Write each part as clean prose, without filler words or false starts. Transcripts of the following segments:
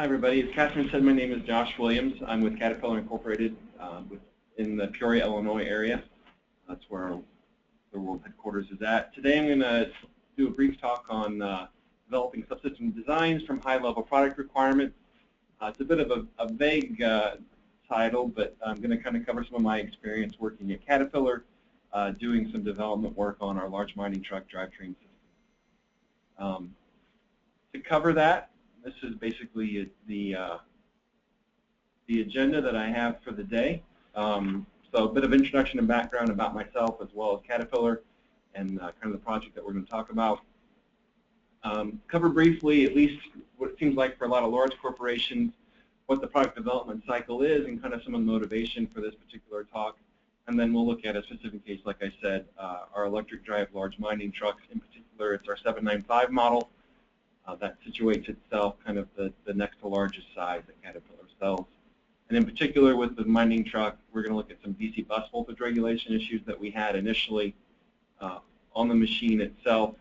Hi, everybody. As Catherine said, my name is Josh Williams. I'm with Caterpillar Incorporated in the Peoria, Illinois area. That's where the world headquarters is at. Today I'm going to do a brief talk on developing subsystem designs from high-level product requirements. It's a bit of a vague title, but I'm going to kind of cover some of my experience working at Caterpillar, doing some development work on our large mining truck drivetrain system. To cover that, this is basically the agenda that I have for the day. So a bit of introduction and background about myself as well as Caterpillar and kind of the project that we're going to talk about. Cover briefly, at least what it seems like for a lot of large corporations, what the product development cycle is and kind of some of the motivation for this particular talk. And then we'll look at a specific case, like I said, our electric drive large mining trucks. In particular, it's our 795 model. That situates itself kind of the next to largest size that Caterpillar sells. And in particular with the mining truck, we're going to look at some DC bus voltage regulation issues that we had initially on the machine itself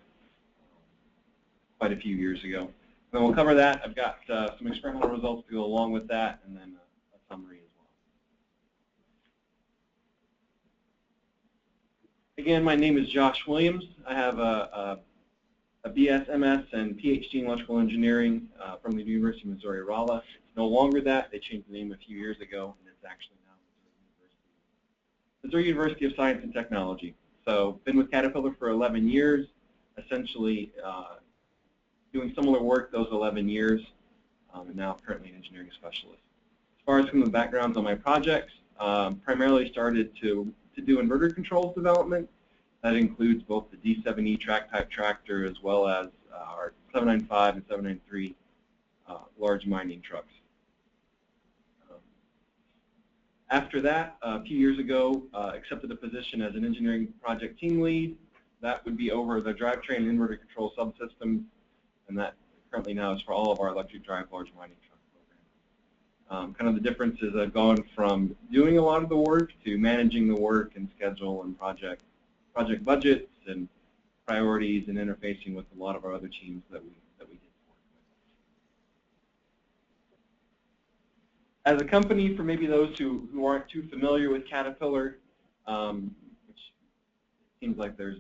quite a few years ago. And then we'll cover that. I've got some experimental results to go along with that, and then a summary as well. Again, my name is Josh Williams. I have a BS, MS, and PhD in electrical engineering from the University of Missouri-Rolla. It's no longer that. They changed the name a few years ago, and it's actually now Missouri University of Science and Technology. So been with Caterpillar for 11 years, essentially doing similar work those 11 years, and now currently an engineering specialist. As far as some of the backgrounds on my projects, primarily started to do inverter controls development. That includes both the D7E track type tractor as well as our 795 and 793 large mining trucks. After that, a few years ago, accepted a position as an engineering project team lead. That would be over the drivetrain and inverter control subsystems, and that currently now is for all of our electric drive large mining truck programs. Kind of the difference is I've gone from doing a lot of the work to managing the work and schedule and project budgets and priorities and interfacing with a lot of our other teams that we get to work with. As a company, for maybe those who aren't too familiar with Caterpillar, which seems like there's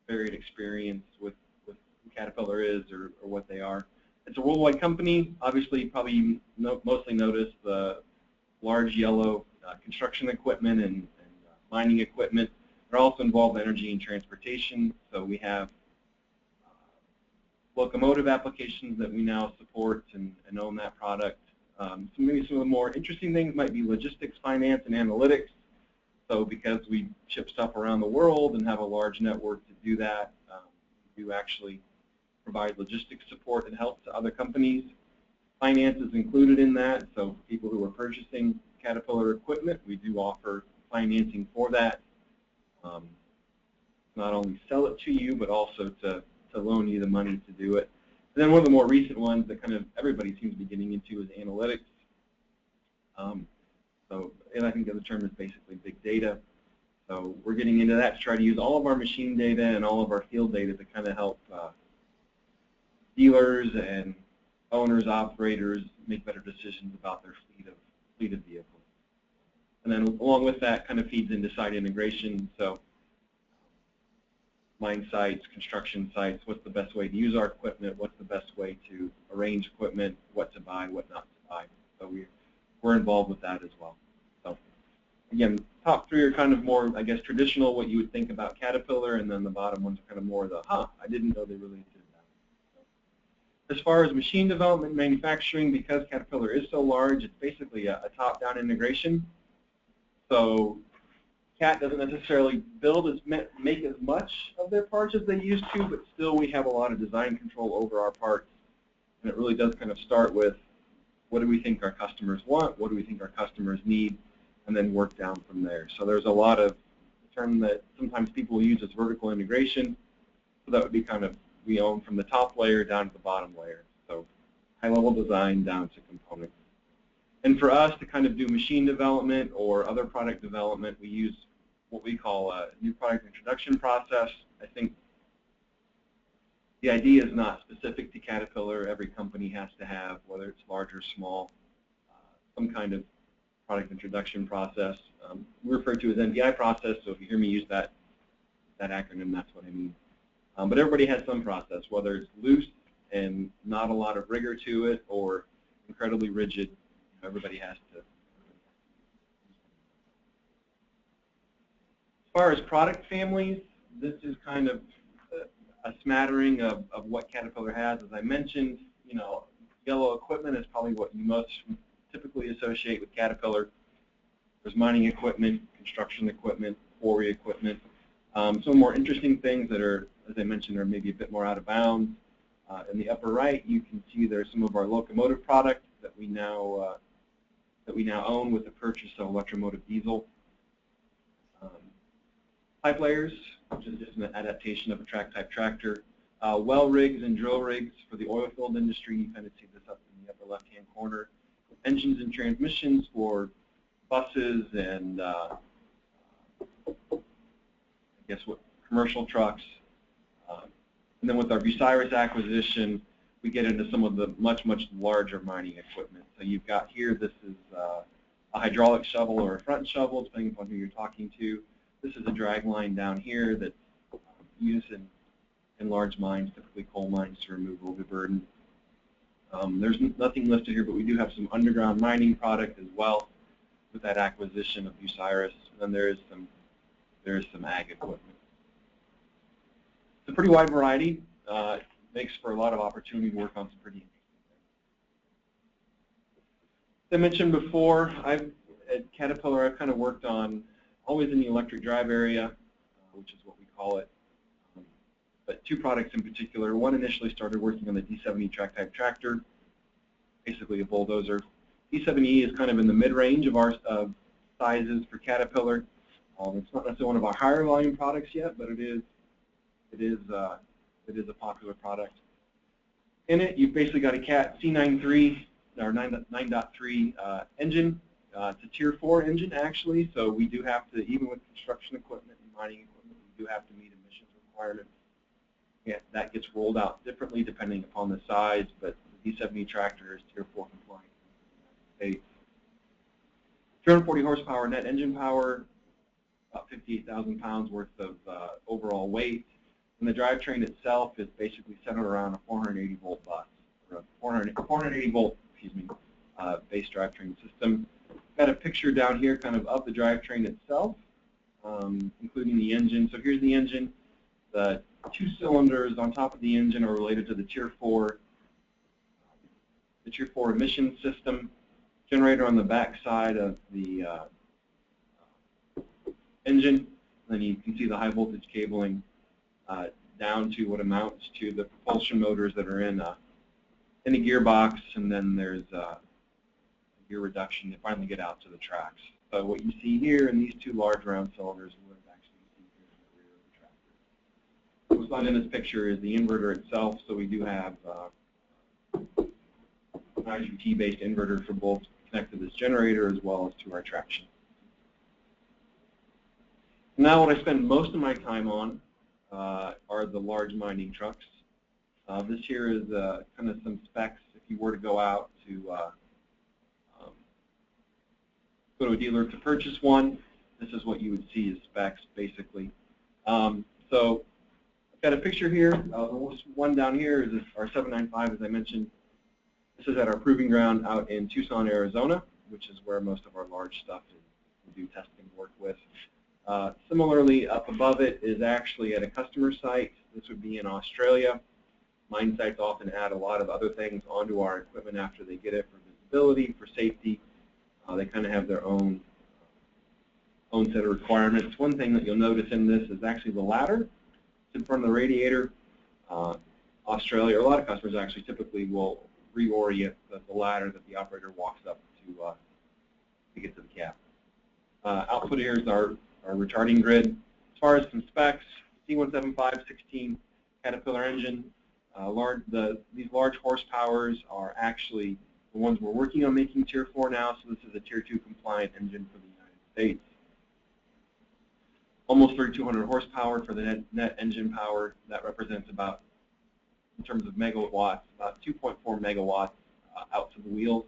varied experience with who Caterpillar is or what they are. It's a worldwide company. Obviously, you probably mostly notice the large yellow construction equipment and mining equipment. They're also involved in energy and transportation, so we have locomotive applications that we now support and own that product. Maybe some of the more interesting things might be logistics, finance, and analytics. So because we ship stuff around the world and have a large network to do that, we do actually provide logistics support and help to other companies. Finance is included in that, so for people who are purchasing Caterpillar equipment, we do offer financing for that. Not only sell it to you, but also to loan you the money to do it. And then one of the more recent ones that kind of everybody seems to be getting into is analytics. And I think the other term is basically big data. So we're getting into that to try to use all of our machine data and all of our field data to kind of help dealers and owners, operators make better decisions about their fleet of vehicles. And then along with that kind of feeds into site integration. So mine sites, construction sites, what's the best way to use our equipment, what's the best way to arrange equipment, what to buy, what not to buy. So we're involved with that as well. So again, top three are kind of more, I guess, traditional, what you would think about Caterpillar, and then the bottom ones are kind of more the, I didn't know they really did that. So, as far as machine development, manufacturing, because Caterpillar is so large, it's basically a top-down integration. So CAT doesn't necessarily make as much of their parts as they used to, but still we have a lot of design control over our parts. And it really does kind of start with what do we think our customers want, what do we think our customers need, and then work down from there. So there's a lot of the term that sometimes people use as vertical integration. So that would be kind of we own from the top layer down to the bottom layer. So high-level design down to components. And for us to kind of do machine development or other product development, we use what we call a new product introduction process. I think The idea is not specific to Caterpillar. Every company has to have, whether it's large or small, some kind of product introduction process. We refer to as NPI process, so if you hear me use that acronym, that's what I mean. But everybody has some process, whether it's loose and not a lot of rigor to it or incredibly rigid. Everybody has to. As far as product families, this is kind of a smattering of what Caterpillar has. As I mentioned, yellow equipment is probably what you most typically associate with Caterpillar. There's mining equipment, construction equipment, quarry equipment. Some more interesting things that are, as I mentioned, are maybe a bit more out of bounds. In the upper right, you can see there's some of our locomotive product that we now own with the purchase of electromotive diesel. Pipe layers, which is just an adaptation of a track-type tractor. Well rigs and drill rigs for the oil field industry. You kind of see this up in the upper left-hand corner. Engines and transmissions for buses and I guess what commercial trucks. And then with our Bucyrus acquisition, we get into some of the much larger mining equipment. So you've got here, this is a hydraulic shovel or a front shovel, depending upon who you're talking to. This is a drag line down here that's used in large mines, typically coal mines, to remove overburden. There's nothing listed here, but we do have some underground mining product as well with that acquisition of Bucyrus. And then there is some ag equipment. It's a pretty wide variety. Makes for a lot of opportunity to work on some pretty interesting things. As I mentioned before, at Caterpillar, I've kind of worked on always in the electric drive area, which is what we call it. But two products in particular. One initially started working on the D70 track-type tractor, basically a bulldozer. D70 is kind of in the mid-range of our sizes for Caterpillar. It's not necessarily one of our higher volume products yet, but it is a popular product. In it, you've basically got a Cat C93 or 9.3 engine. It's a Tier 4 engine, actually, so we do have to, even with construction equipment and mining equipment, we do have to meet emissions requirements. Yeah, that gets rolled out differently depending upon the size, but the D70 tractor is Tier 4 compliant in the United States. 240 horsepower net engine power, about 58,000 pounds worth of overall weight. And the drivetrain itself is basically centered around a 480 volt bus, or a 480 volt, base drivetrain system. Got a picture down here kind of the drivetrain itself, including the engine. So here's the engine. The two cylinders on top of the engine are related to the Tier 4 emission system. Generator on the back side of the engine. Then you can see the high voltage cabling down to what amounts to the propulsion motors that are in a gearbox, and then there's gear reduction to finally get out to the tracks. So what you see here in these two large round cylinders is what actually you see here in the rear of the tractor. What's not in this picture is the inverter itself, so we do have an IGBT-based inverter for both connect to this generator as well as to our traction. Now what I spend most of my time on are the large mining trucks. This here is kind of some specs if you were to go out to go to a dealer to purchase one. This is what you would see as specs, basically. So I've got a picture here. The one down here is our 795, as I mentioned. This is at our proving ground out in Tucson, Arizona, which is where most of our large stuff is we do testing work with. Similarly, up above it is actually at a customer site. This would be in Australia. Mine sites often add a lot of other things onto our equipment after they get it for visibility, for safety. They kind of have their own set of requirements. One thing that you'll notice in this is actually the ladder. It's in front of the radiator. Australia, or a lot of customers actually typically will reorient the ladder that the operator walks up to get to the cab. Output here is our retarding grid. As far as some specs, C175-16 Caterpillar engine. These large horsepowers are actually the ones we're working on making Tier 4 now, so this is a Tier 2 compliant engine for the United States. Almost 3,200 horsepower for the net engine power. That represents about in terms of megawatts, about 2.4 megawatts out to the wheels.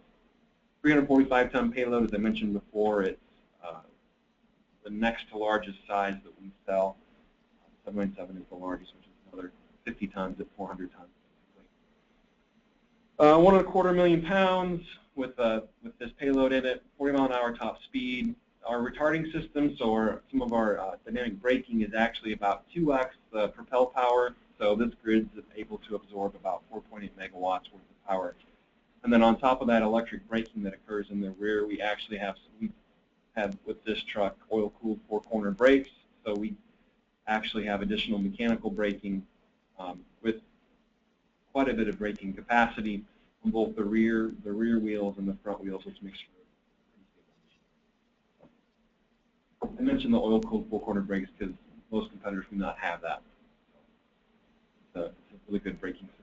345-ton payload, as I mentioned before, it's the next to largest size that we sell. 797 is the largest, which is another 50 tons at 400 tons. 1.25 million pounds with this payload in it, 40-mile-an-hour top speed. Our retarding system, so some of our dynamic braking is actually about 2x the propel power. So this grid is able to absorb about 4.8 megawatts worth of power. And then on top of that electric braking that occurs in the rear, we actually have with this truck oil-cooled four-corner brakes. So we actually have additional mechanical braking with quite a bit of braking capacity on both the rear wheels and the front wheels, which makes for a pretty stable machine. I mentioned the oil-cooled four-corner brakes because most competitors do not have that. So it's a really good braking system.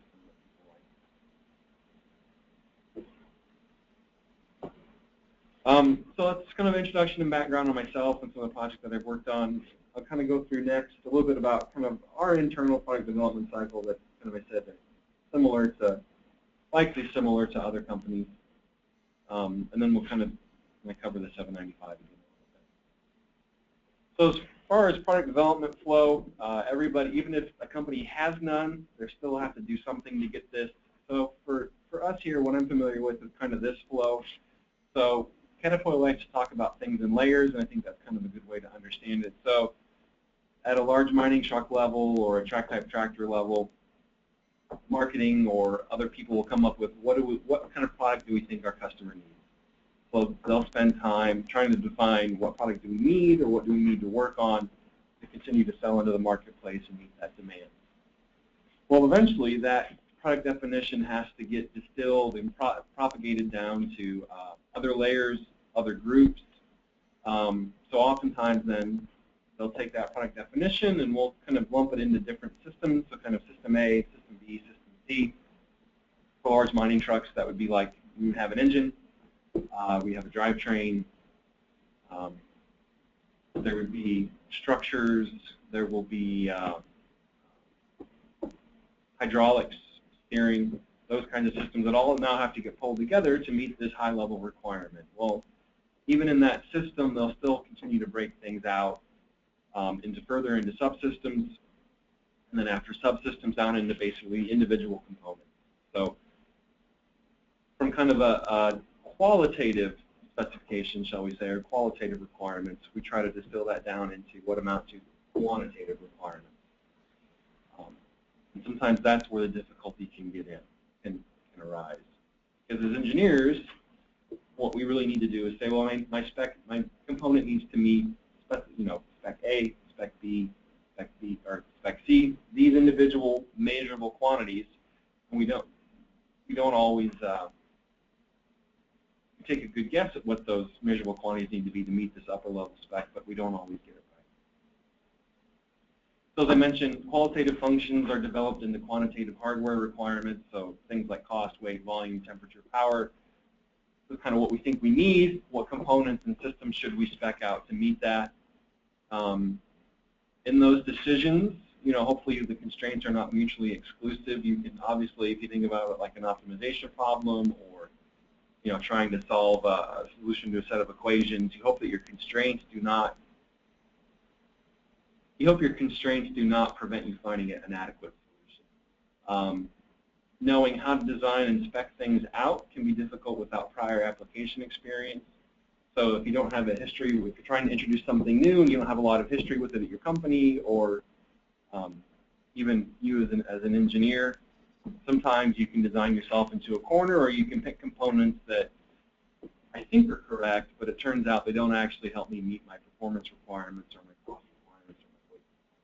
So that's kind of introduction and background on myself and some of the projects that I've worked on. I'll kind of go through next a little bit about kind of our internal product development cycle that's kind of, I said, likely similar to other companies. And then we'll kind of cover the 795 again. So as far as product development flow, everybody, even if a company has none, they still have to do something to get this. So for us here, what I'm familiar with is kind of this flow. So Caterpillar likes to talk about things in layers, and I think that's kind of a good way to understand it. So at a large mining truck level or a track-type tractor level, marketing or other people will come up with what kind of product do we think our customer needs. So they'll spend time trying to define what product do we need or what do we need to work on to continue to sell into the marketplace and meet that demand. Well, eventually that product definition has to get distilled and propagated down to other layers, other groups. So oftentimes then they'll take that product definition and we'll kind of lump it into different systems, so kind of system A, system B, system C. For large mining trucks, that would be like we would have an engine, we have a drivetrain, there would be structures, there will be hydraulics, steering, those kinds of systems that all now have to get pulled together to meet this high-level requirement. Well, even in that system, they'll still continue to break things out further into subsystems, and then after subsystems down into basically individual components. So from kind of a qualitative specification, shall we say, or qualitative requirements, we try to distill that down into what amount to quantitative requirements. And sometimes that's where the difficulty can get in, can arise. Because as engineers, what we really need to do is say, well, my component needs to meet, spec A, spec B, or spec C, these individual measurable quantities, and we don't always take a good guess at what those measurable quantities need to be to meet this upper level spec, but we don't always get it right. So as I mentioned, qualitative functions are developed into quantitative hardware requirements, so things like cost, weight, volume, temperature, power. So kind of what we think we need, what components and systems should we spec out to meet that. In those decisions, hopefully the constraints are not mutually exclusive. You can obviously, if you think about it like an optimization problem or trying to solve a solution to a set of equations, you hope that your constraints do not prevent you finding an adequate solution. Knowing how to design and spec things out can be difficult without prior application experience. So if you don't have a history, if you're trying to introduce something new and you don't have a lot of history with it at your company, or even you as an engineer, sometimes you can design yourself into a corner, or you can pick components that I think are correct, but it turns out they don't actually help me meet my performance requirements or my cost requirements or my weight requirements.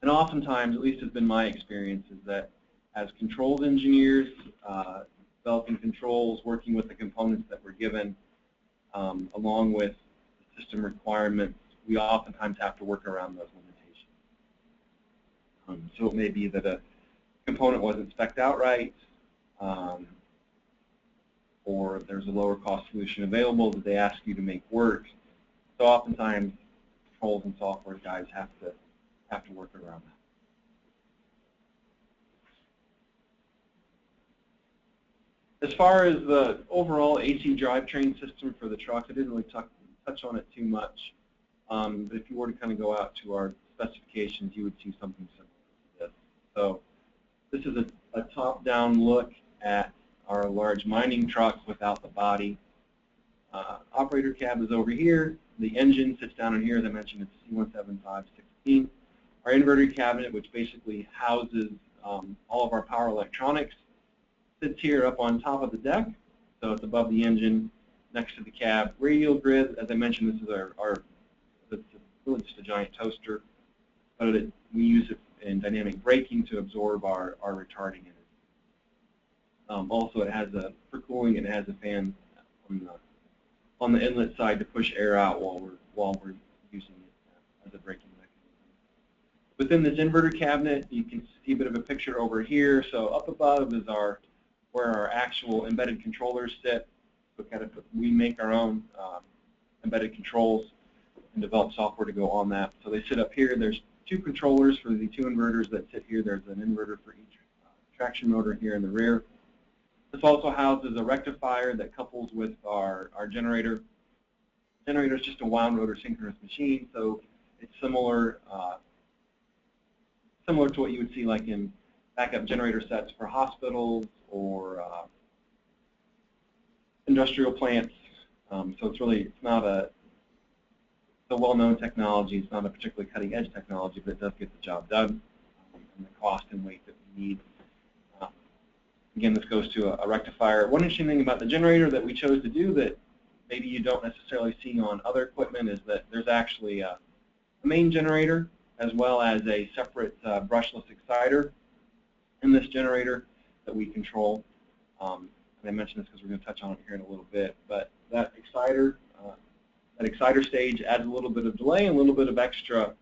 And oftentimes, at least has been my experience, is that as controls engineers, developing controls, working with the components that we're given, along with the system requirements, we oftentimes have to work around those limitations. So it may be that a component wasn't spec'd out right, or there's a lower cost solution available that they ask you to make work. So oftentimes, controls and software guys have to work around that. As far as the overall AC drivetrain system for the trucks, I didn't really touch on it too much. But if you were to kind of go out to our specifications, you would see something similar to this. So this is a top-down look at our large mining truck without the body. Operator cab is over here. The engine sits down in here. As I mentioned, it's C17516. Our inverter cabinet, which basically houses all of our power electronics, sits here up on top of the deck. So it's above the engine, next to the cab. Radial grid, as I mentioned, this is it's really just a giant toaster, but we use it in dynamic braking to absorb our retarding energy. Also, it has for cooling, it has a fan on the inlet side to push air out while we're using it as a braking mechanism. Within this inverter cabinet, you can see a bit of a picture over here. So up above is where our actual embedded controllers sit. So we make our own embedded controls and develop software to go on that. So they sit up here. There's two controllers for the two inverters that sit here. There's an inverter for each traction motor here in the rear. This also houses a rectifier that couples with our generator. Generator is just a wound rotor synchronous machine, so it's similar to what you would see like in backup generator sets for hospitals or industrial plants. So it's not a well-known technology. It's not a particularly cutting-edge technology, but it does get the job done, and the cost and weight that we need. Again, this goes to a rectifier. One interesting thing about the generator that we chose to do that maybe you don't necessarily see on other equipment is that there's actually a main generator as well as a separate brushless exciter in this generator that we control. And I mentioned this because we're going to touch on it here in a little bit. But that exciter stage adds a little bit of delay and a little bit of extra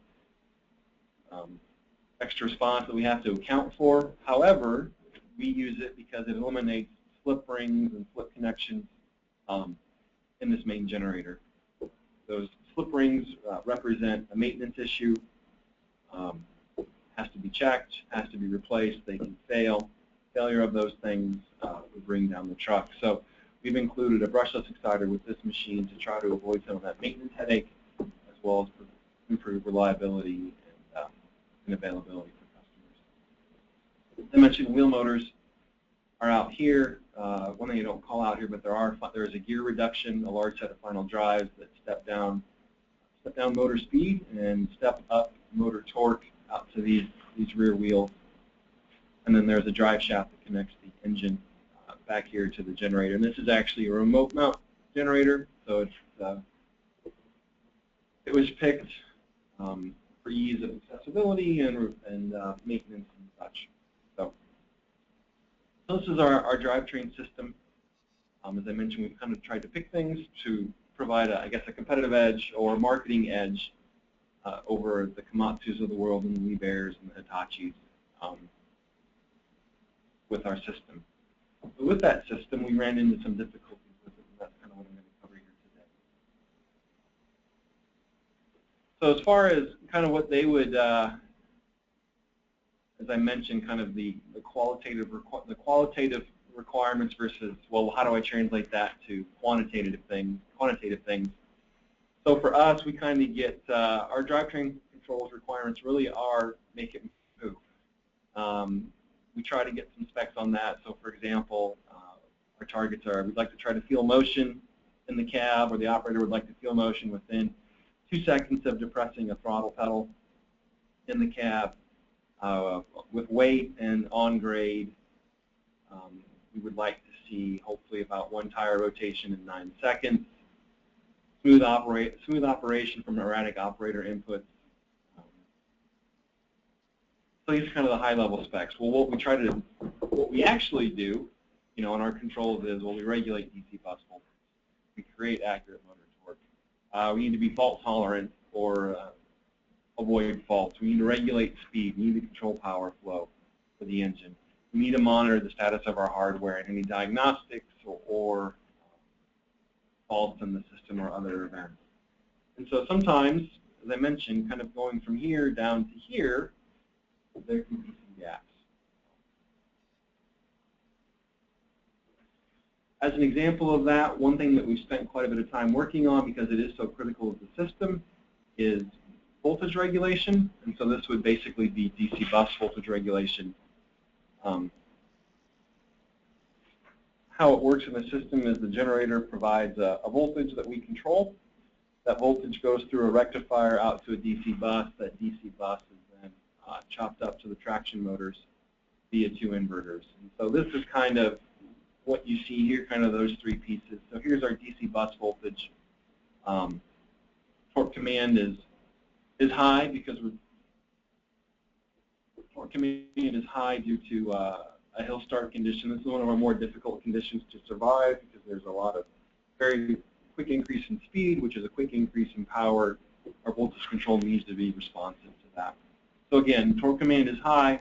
response that we have to account for. However, we use it because it eliminates slip rings and slip connections in this main generator. Those slip rings represent a maintenance issue. Has to be checked, has to be replaced, they can fail. Failure of those things would bring down the truck. So we've included a brushless exciter with this machine to try to avoid some of that maintenance headache as well as improve reliability and availability for customers. As I mentioned, wheel motors are out here. One thing you don't call out here, but there is a gear reduction, a large set of final drives that step down motor speed and step up motor torque out to these rear wheels. And then there's a drive shaft that connects the engine back here to the generator. And this is actually a remote mount generator, so it was picked for ease of accessibility and maintenance and such. So this is our drivetrain system. As I mentioned, we've kind of tried to pick things to provide, I guess, a competitive edge or marketing edge over the Komatsus of the world and the Liebherrs and the Hitachis with our system. But with that system, we ran into some difficulties with it, and that's kind of what I'm going to cover here today. So as far as kind of what they would, as I mentioned, kind of the qualitative requirements versus, well, how do I translate that to quantitative things? So for us, we kind of get our drivetrain controls requirements really are make it move. We try to get some specs on that. So for example, our targets are we'd like to try to feel motion in the cab, or the operator would like to feel motion within 2 seconds of depressing a throttle pedal in the cab. With weight and on grade, we would like to see hopefully about 1 tire rotation in 9 seconds. Smooth operation from erratic operator inputs. So these are kind of the high-level specs. Well, what we actually do, in our controls is, well, we regulate DC bus voltage. We create accurate motor torque. We need to be fault tolerant or avoid faults. We need to regulate speed. We need to control power flow for the engine. We need to monitor the status of our hardware and any diagnostics or faults in the system or other events. And so sometimes, as I mentioned, kind of going from here down to here, there can be some gaps. As an example of that, one thing that we've spent quite a bit of time working on because it is so critical of the system is voltage regulation. And so this would basically be DC bus voltage regulation. How it works in the system is the generator provides a voltage that we control. That voltage goes through a rectifier out to a DC bus. That DC bus is then chopped up to the traction motors via 2 inverters. And so this is kind of what you see here, kind of those 3 pieces. So here's our DC bus voltage. Torque command is high because torque command is high due to a hill start condition. This is one of our more difficult conditions to survive because there's a lot of very quick increase in speed, which is a quick increase in power. Our voltage control needs to be responsive to that. So again, torque command is high.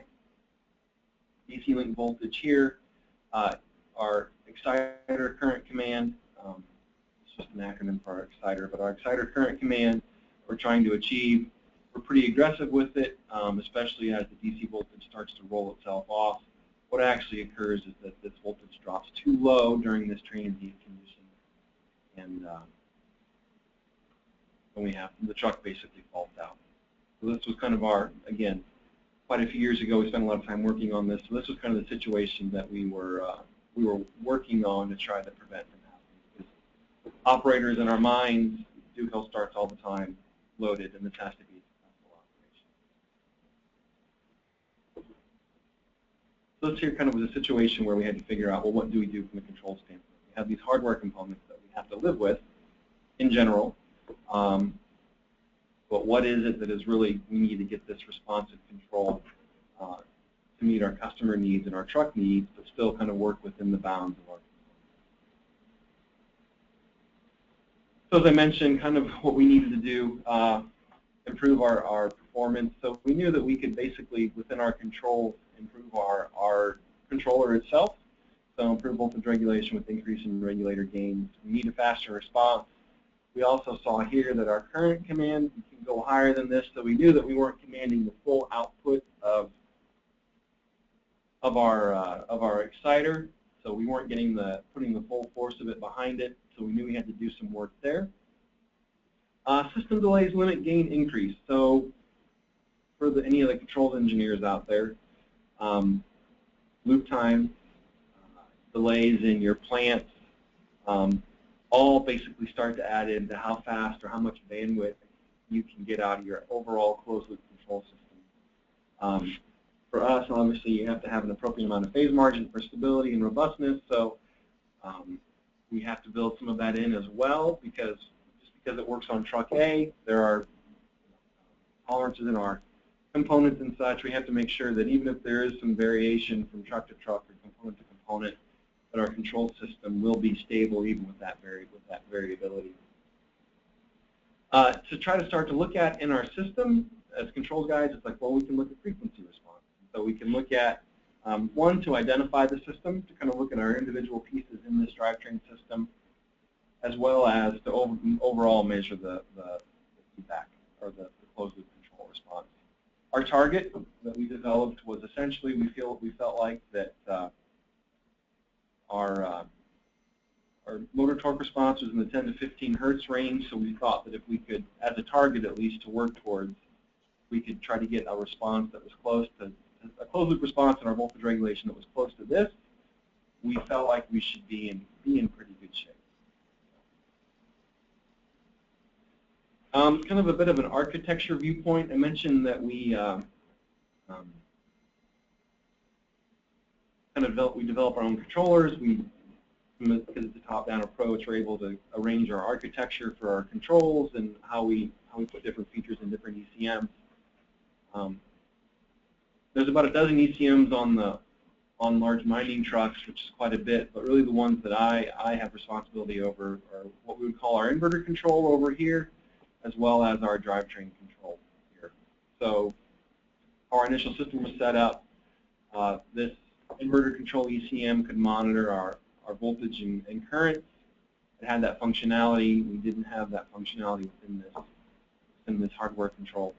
DC link voltage here. Our exciter current command, it's just an acronym for our exciter, but our exciter current command we're trying to achieve, we're pretty aggressive with it, especially as the DC voltage starts to roll itself off. What actually occurs is that this voltage drops too low during this transient condition, and then we have the truck basically faults out. So this was kind of our, again, quite a few years ago, we spent a lot of time working on this. So this was kind of the situation that we were working on to try to prevent from happening. Because operators in our mines do hill starts all the time, loaded, and this has to be a successful operation. So this here kind of was a situation where we had to figure out, well, what do we do from the control standpoint? We have these hardware components that we have to live with in general. But what is it that is really, we need to get this responsive control to meet our customer needs and our truck needs, but still kind of work within the bounds of our components. So as I mentioned, kind of what we needed to do, improve our performance. So we knew that we could basically, within our controls, improve our controller itself. So improve voltage regulation with increase in regulator gains. We need a faster response. We also saw here that our current command can go higher than this, so we knew that we weren't commanding the full output of our exciter, so we weren't getting putting the full force of it behind it, so we knew we had to do some work there. System delays limit gain increase. So for any of the controls engineers out there, loop time, delays in your plants, all basically start to add into how fast or how much bandwidth you can get out of your overall closed-loop control system. For us, obviously, you have to have an appropriate amount of phase margin for stability and robustness, so we have to build some of that in as well, because just because it works on truck A, there are tolerances in our components and such. We have to make sure that even if there is some variation from truck to truck or component to component, that our control system will be stable even with that variability. To try to start to look at in our system as controls guys, it's like, well, we can look at frequency response. So we can look at, one, to identify the system, to kind of look at our individual pieces in this drivetrain system, as well as to overall measure the feedback or the closed loop control response. Our target that we developed was essentially we felt like that our motor torque response was in the 10 to 15 hertz range, so we thought that if we could, as a target at least to work towards, we could try to get a response that was close to, a closed loop response in our voltage regulation that was close to this, we felt like we should be in pretty good shape. Kind of a bit of an architecture viewpoint. I mentioned that we develop our own controllers. Because it's a top-down approach, we're able to arrange our architecture for our controls and how we put different features in different ECMs. There's about a dozen ECMs on large mining trucks, which is quite a bit, but really the ones that I have responsibility over are what we would call our inverter control over here, as well as our drivetrain control here. So our initial system was set up. This inverter control ECM could monitor our voltage and currents. It had that functionality. We didn't have that functionality within this hardware control.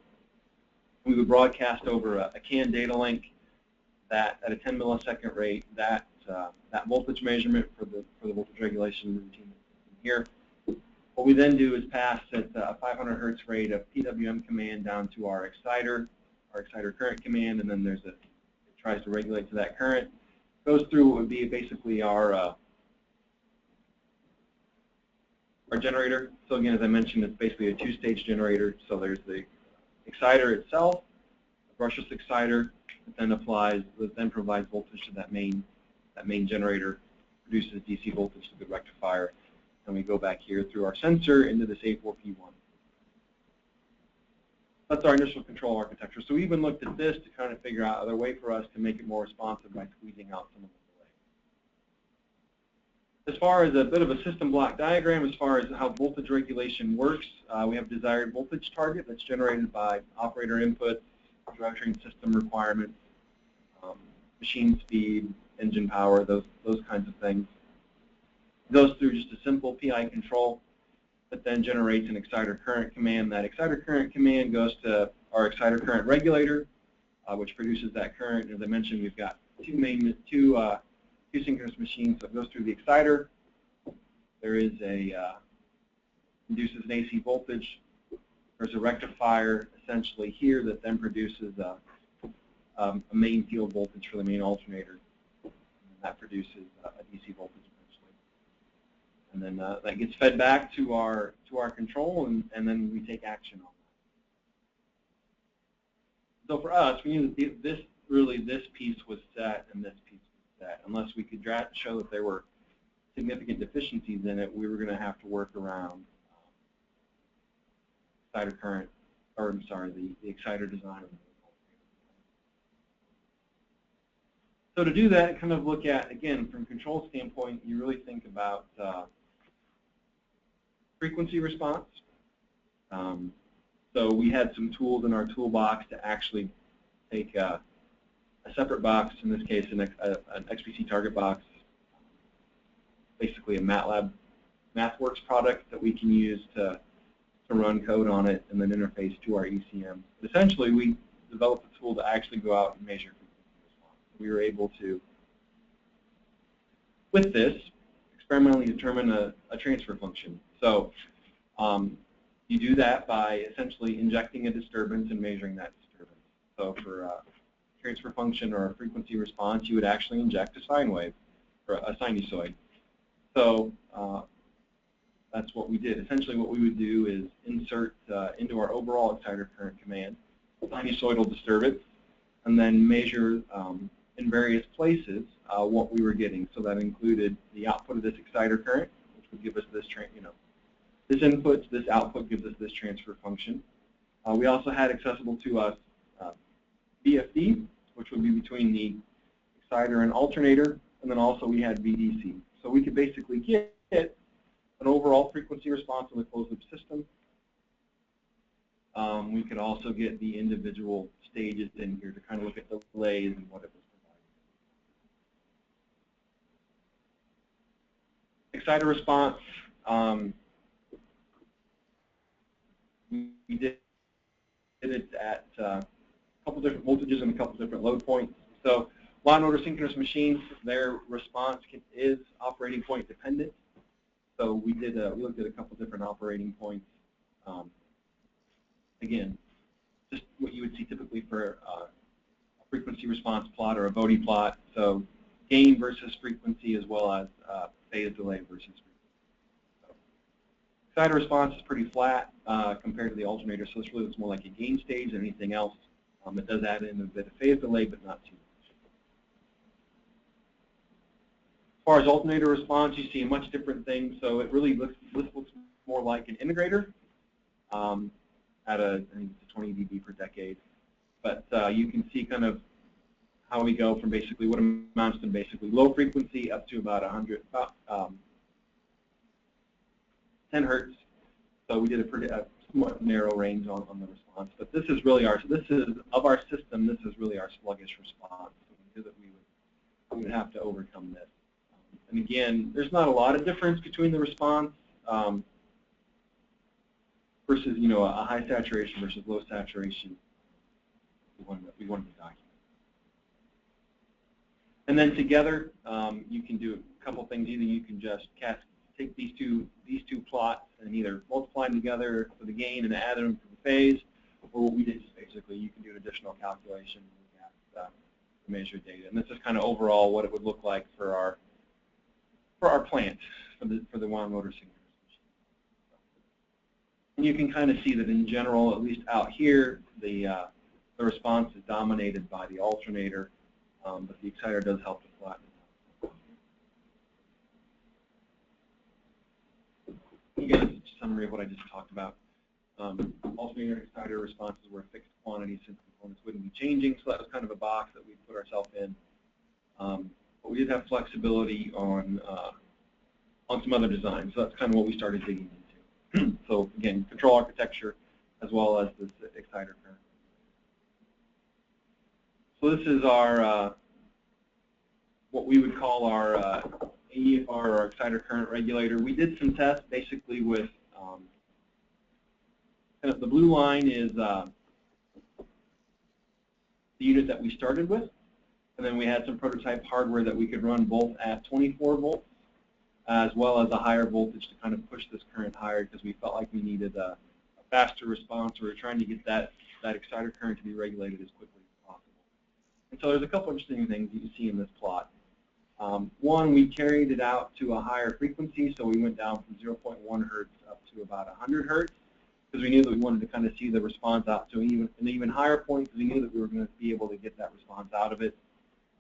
We would broadcast over a CAN data link that at a 10 millisecond rate that that voltage measurement for the voltage regulation routine here. What we then do is pass at a 500 hertz rate of PWM command down to our exciter current command, and then it tries to regulate to that current. Goes through what would be basically our generator. So again, as I mentioned, it's basically a two-stage generator. So there's the exciter itself, a brushless exciter, that then provides voltage to that main generator, produces DC voltage to the rectifier, and we go back here through our sensor into this A4P1. That's our initial control architecture. So we even looked at this to kind of figure out a way for us to make it more responsive by squeezing out some of the delay. As far as a bit of a system block diagram, as far as how voltage regulation works, we have desired voltage target that's generated by operator input, drivetrain system requirements, machine speed, engine power, those kinds of things. It goes through just a simple PI control that then generates an exciter current command. That exciter current command goes to our exciter current regulator, which produces that current. As I mentioned, we've got two synchronous machines, so it goes through the exciter. There is induces an AC voltage. There's a rectifier essentially here that then produces a main field voltage for the main alternator. And that produces a DC voltage eventually. And then that gets fed back to our control, and then we take action on that. So for us, we knew that this piece was set and this piece was set. Unless we could show that there were significant deficiencies in it, we were going to have to work around exciter current, or I'm sorry, the exciter design. So to do that, kind of look at, again, from control standpoint, you really think about frequency response. So we had some tools in our toolbox to actually take a separate box, in this case an XPC target box, basically a MATLAB MathWorks product that we can use to run code on it and then interface to our ECM. But essentially, we developed a tool to actually go out and measure frequency response. We were able to, with this, experimentally determine a transfer function. So you do that by essentially injecting a disturbance and measuring that disturbance. So for a transfer function or a frequency response, you would actually inject a sine wave, or a sinusoid. So that's what we did. Essentially what we would do is insert into our overall exciter current command sinusoidal disturbance, and then measure in various places what we were getting. So that included the output of this exciter current, which would give us this, this input, this output gives us this transfer function. We also had accessible to us VFD, which would be between the exciter and alternator, and then also we had VDC. So we could basically get an overall frequency response in the closed-loop system. We could also get the individual stages in here to kind of look at the delays and what it was providing. Exciter response, we did it at a couple different voltages and a couple different load points. So law and order synchronous machines, their response is operating point dependent. So we looked at a couple different operating points. Again, just what you would see typically for a frequency response plot or a Bode plot. So gain versus frequency, as well as phase delay versus frequency. So exciter response is pretty flat compared to the alternator, so this really looks more like a gain stage than anything else. It does add in a bit of phase delay, but not too much. As far as alternator response, you see a much different thing. So it really looks more like an integrator at I think it's 20 dB per decade. But you can see kind of how we go from basically what amounts to basically low frequency up to about 10 hertz. So we did a somewhat narrow range on the response. But this is really of our system, this is really our sluggish response. So we knew that we would have to overcome this. And again, there's not a lot of difference between the response versus, a high saturation versus low saturation. We wanted to document. And then together, you can do a couple things. Either you can just take these two plots and either multiply them together for the gain and add them to the phase, or what we did is basically you can do an additional calculation and measure data. And this is kind of overall what it would look like for our plant for the wound motor signatures. And you can kind of see that in general, at least out here, the response is dominated by the alternator, but the exciter does help to flatten it out. Again, it's a summary of what I just talked about. Alternator and exciter responses were a fixed quantity since components wouldn't be changing, so that was kind of a box that we put ourselves in. But we did have flexibility on some other designs, so that's kind of what we started digging into. So again, control architecture as well as this exciter current. So this is our what we would call our AEFR or exciter current regulator. We did some tests basically with kind of the blue line is the unit that we started with, and then we had some prototype hardware that we could run both at 24 volts as well as a higher voltage to kind of push this current higher because we felt like we needed a faster response. We were trying to get that exciter current to be regulated as quickly as possible. And so there's a couple interesting things you can see in this plot. One, we carried it out to a higher frequency, so we went down from 0.1 hertz up to about 100 hertz because we knew that we wanted to kind of see the response out to an even higher point because we knew that we were going to be able to get that response out of it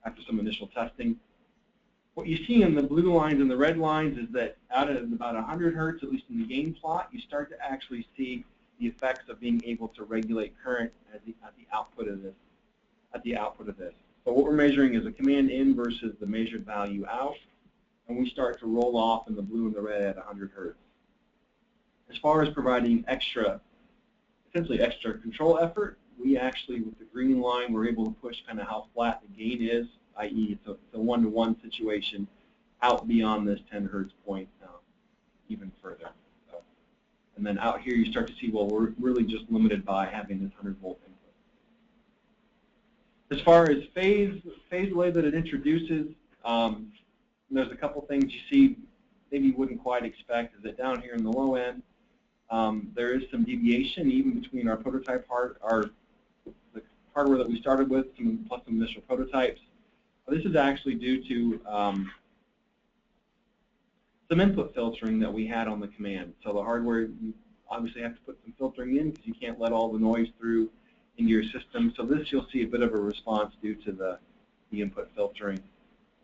after some initial testing. What you see in the blue lines and the red lines is that out at about 100 hertz, at least in the gain plot, you start to actually see the effects of being able to regulate current at the output of this. So what we're measuring is a command in versus the measured value out, and we start to roll off in the blue and the red at 100 hertz. As far as providing essentially extra control effort, we actually, with the green line, we're able to push kind of how flat the gain is, i.e. it's a one-to-one situation out beyond this 10 hertz point even further. So, and then out here you start to see, well, we're really just limited by having this 100 volt input. As far as phase delay that it introduces, there's a couple things you see maybe you wouldn't quite expect. Is that down here in the low end, there is some deviation even between our prototype the hardware that we started with plus some initial prototypes. This is actually due to some input filtering that we had on the command. So the hardware, you obviously have to put some filtering in because you can't let all the noise through into your system. So this you'll see a bit of a response due to the input filtering.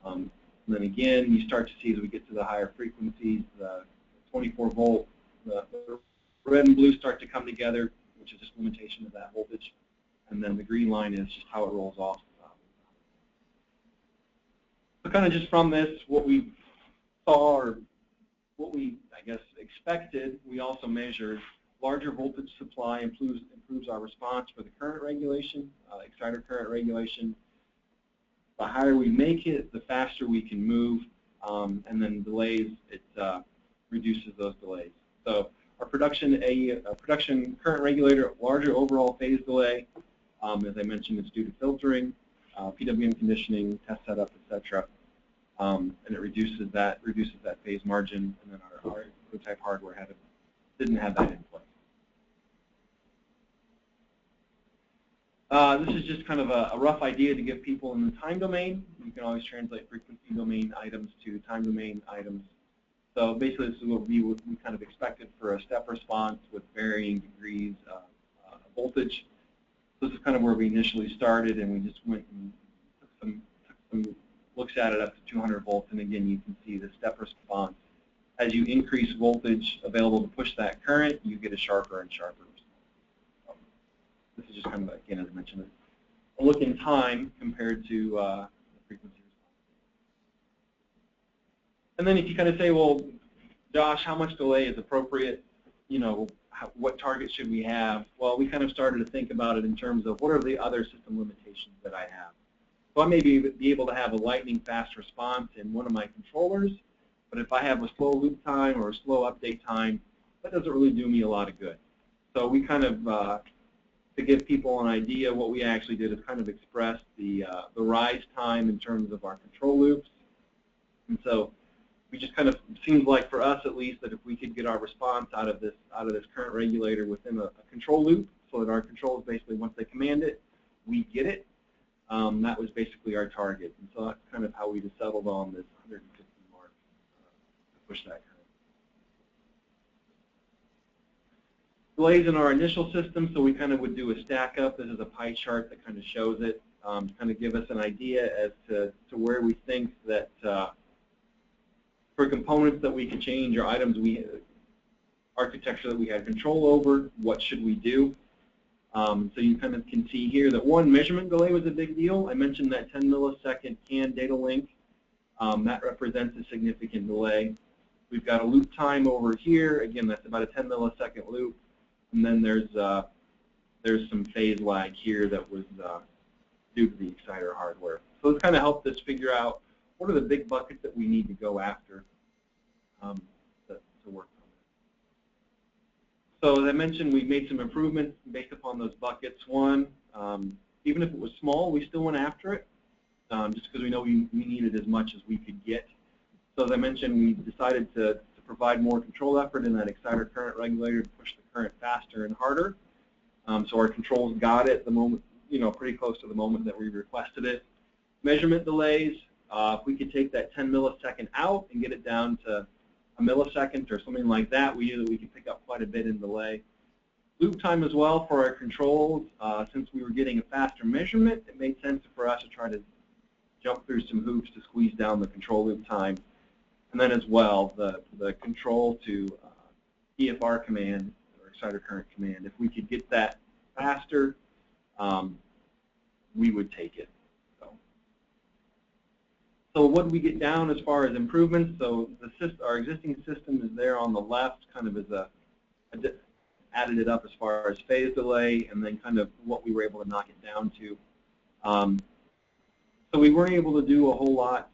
And then again, you start to see as we get to the higher frequencies, the 24 volt, the red and blue start to come together, which is just limitation of that voltage. And then the green line is just how it rolls off. So kind of just from this, what we saw or what we, I guess, expected, we also measured larger voltage supply improves our response for the current regulation, exciter current regulation. The higher we make it, the faster we can move, and then delays, it reduces those delays. So our production current regulator, larger overall phase delay, as I mentioned, it's due to filtering, PWM conditioning, test setup, etc. And it reduces that phase margin, and then our prototype hardware didn't have that in place. This is just kind of a rough idea to give people in the time domain. You can always translate frequency domain items to time domain items. So basically, this is what we kind of expected for a step response with varying degrees of voltage. This is kind of where we initially started, and we just went and took some looks at it up to 200 volts. And again, you can see the step response. As you increase voltage available to push that current, you get a sharper and sharper response. This is just kind of, again, as I mentioned, a look in time compared to the frequency response. And then if you kind of say, well, Josh, how much delay is appropriate? You know, what target should we have? Well, we kind of started to think about it in terms of what are the other system limitations that I have. So I may be able to have a lightning fast response in one of my controllers, but if I have a slow loop time or a slow update time, that doesn't really do me a lot of good. So we kind of to give people an idea, what we actually did is kind of express the rise time in terms of our control loops. And so we just kind of, seems like for us at least, that if we could get our response out of this current regulator within a control loop, so that our controls basically, once they command it, we get it. That was basically our target. And so that's kind of how we just settled on this 150 mark to push that current. Delays in our initial system, so we kind of would do a stack up. This is a pie chart that kind of shows it, to kind of give us an idea as to where we think that for components that we could change or items architecture that we had control over, what should we do? So you kind of can see here that one, measurement delay was a big deal. I mentioned that 10 millisecond CAN data link. That represents a significant delay. We've got a loop time over here. Again, that's about a 10 millisecond loop. And then there's some phase lag here that was due to the exciter hardware. So it's kind of helped us figure out what are the big buckets that we need to go after to work on it. So as I mentioned, we made some improvements based upon those buckets. One, even if it was small, we still went after it, just because we know we needed as much as we could get. So as I mentioned, we decided to provide more control effort in that exciter current regulator to push the current faster and harder. So our controls got it the moment, pretty close to the moment that we requested it. Measurement delays, if we could take that 10 millisecond out and get it down to a millisecond or something like that, we knew that we could pick up quite a bit in delay. Loop time as well for our controls, since we were getting a faster measurement, it made sense for us to try to jump through some hoops to squeeze down the control loop time. And then as well, the control to EFR command, or exciter current command, if we could get that faster, we would take it. So what did we get down as far as improvements? So our existing system is there on the left, kind of as added it up as far as phase delay, and then kind of what we were able to knock it down to. So we weren't able to do a whole lot.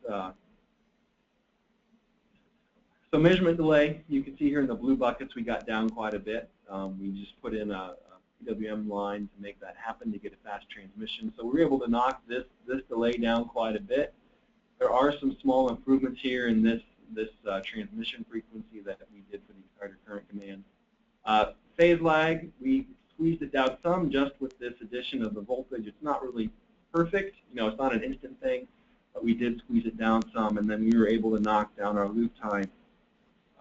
So measurement delay, you can see here in the blue buckets, we got down quite a bit. We just put in a PWM line to make that happen to get a fast transmission. So we were able to knock this delay down quite a bit. There are some small improvements here in this transmission frequency that we did for the exciter current command. Phase lag, we squeezed it down some just with this addition of the voltage. It's not really perfect, it's not an instant thing, but we did squeeze it down some, and then we were able to knock down our loop time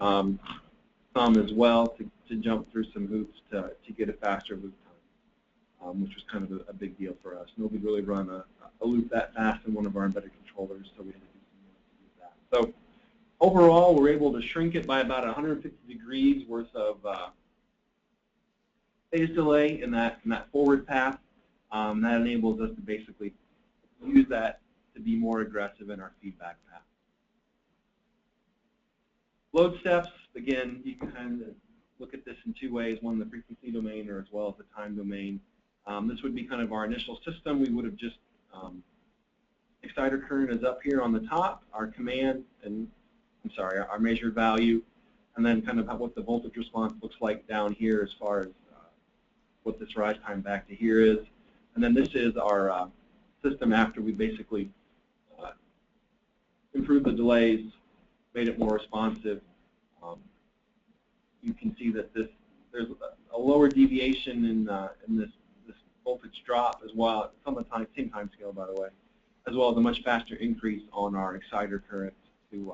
some as well to jump through some hoops to get a faster loop time, which was kind of a big deal for us. Nobody really run a loop that fast in one of our embedded controllers, so we had to do some more to do that. So overall, we're able to shrink it by about 150 degrees worth of phase delay in that forward path. That enables us to basically use that to be more aggressive in our feedback path. Load steps, again, you can kind of look at this in two ways, one the frequency domain or as well as the time domain. This would be kind of our initial system. We would have just, exciter current is up here on the top, our command, and our measured value, and then kind of what the voltage response looks like down here as far as what this rise time back to here is. And then this is our system after we basically improved the delays, made it more responsive. You can see that there's a lower deviation in this voltage drop as well, some of the same time scale, by the way, as well as a much faster increase on our exciter current to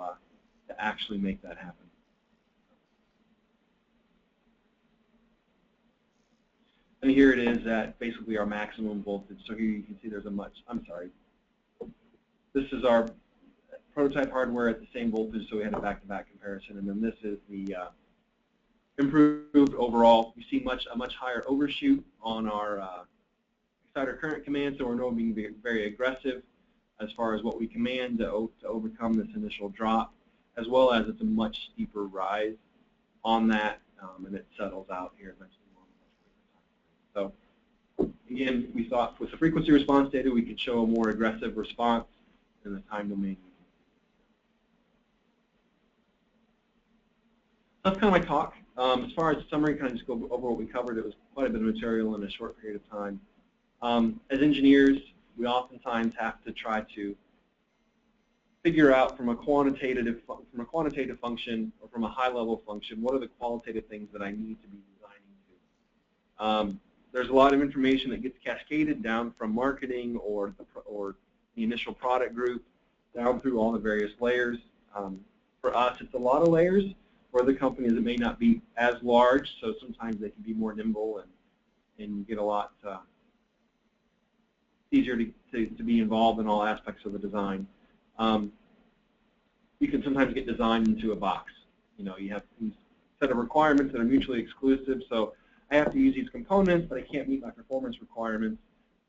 actually make that happen. And here it is at basically our maximum voltage. So here you can see there's this is our prototype hardware at the same voltage, so we had a back-to-back comparison. And then this is the improved overall. You see a much higher overshoot on our exciter current command, so we're now being very aggressive as far as what we command to overcome this initial drop, as well as it's a much steeper rise on that, and it settles out here eventually. So again, we thought with the frequency response data we could show a more aggressive response in the time domain. That's kind of my talk. as far as summary, kind of just go over what we covered. It was quite a bit of material in a short period of time. As engineers, we oftentimes have to try to figure out from a quantitative function or from a high-level function, what are the qualitative things that I need to be designing to. There's a lot of information that gets cascaded down from marketing or the initial product group down through all the various layers. For us, it's a lot of layers. For other companies, it may not be as large, so sometimes they can be more nimble and get a lot easier to be involved in all aspects of the design. You can sometimes get designed into a box. You know, you have these set of requirements that are mutually exclusive, so I have to use these components, but I can't meet my performance requirements.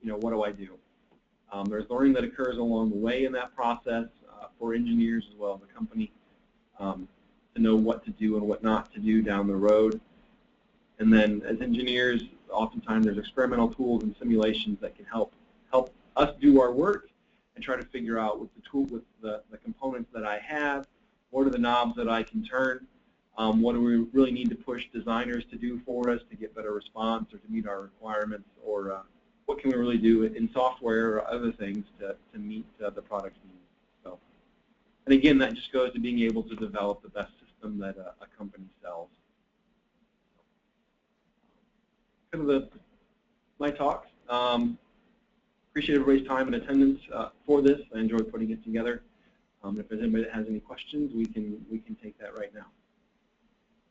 You know, what do I do? There's learning that occurs along the way in that process for engineers as well as the company to know what to do and what not to do down the road. And then as engineers, oftentimes there's experimental tools and simulations that can help us do our work and try to figure out with the components that I have, what are the knobs that I can turn, what do we really need to push designers to do for us to get better response or to meet our requirements, or what can we really do in software or other things to meet the product's needs. So, and again, that just goes to being able to develop the best system that a company sells. Kind of my talk. Appreciate everybody's time and attendance for this. I enjoyed putting it together. If there's anybody that has any questions, we can take that right now.